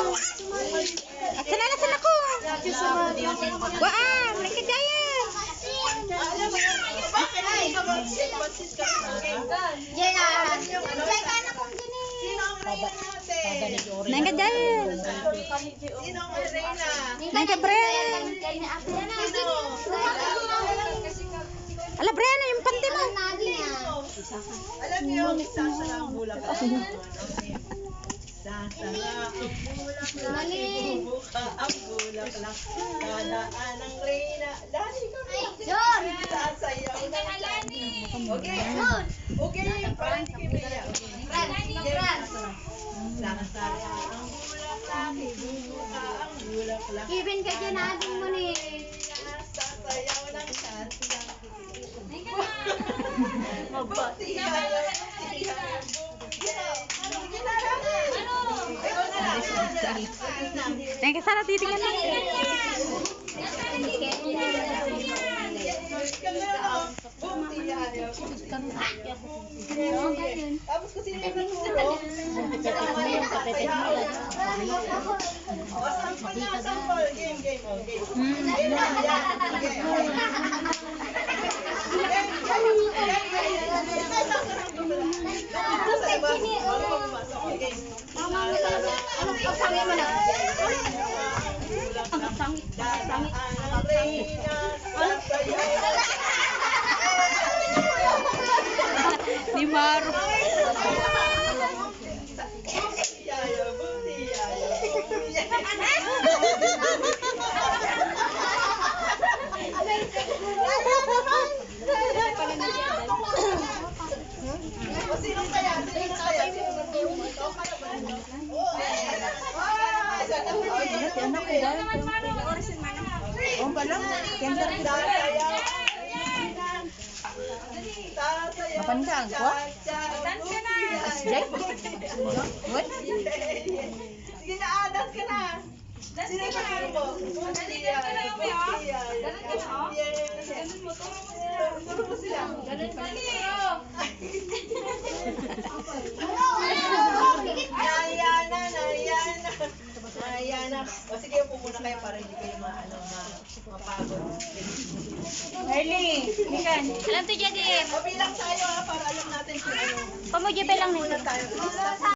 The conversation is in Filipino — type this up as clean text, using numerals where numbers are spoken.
Asan ako? Waan, lingkad kayan. Bakit na ikaw mag-sis ka? Diyan na. Diyan ka na kung gini. Sino ang reyna natin? Lingkad kayan. Sino ang reyna? Lingkad, Bre. Sino? Ala, Bre, ano yung panty mo? Alam niyo, magsasara ang bulaklak. Sasara ang bulaklak. Ibubuka ang bulaklak. Dadaan ang reyna. Dali kami. John! Sasayaw ng tani. Okay. Okay, parang kimaya. Sasara ang bulaklak. Ibubuka ang bulaklak. Kevin, ka dyan natin mo ni. Sasayaw ng tani. Lingkad sana titingnan mo. Tapos kasi yung naturo, sample na, sample. Game. Ni Maro. Sino kaya? Kapan ka ang kwa? What? Sige na, dance ka na. Sino yung panalo mo? Turo mo sila. Nayana. O sige, upo muna kayo para hindi kayo mapagod. Early. Ikan. Alam to dyan din. Mabilang tayo ha, para alam natin kung ano. Pamuji pa lang nito. Tayo.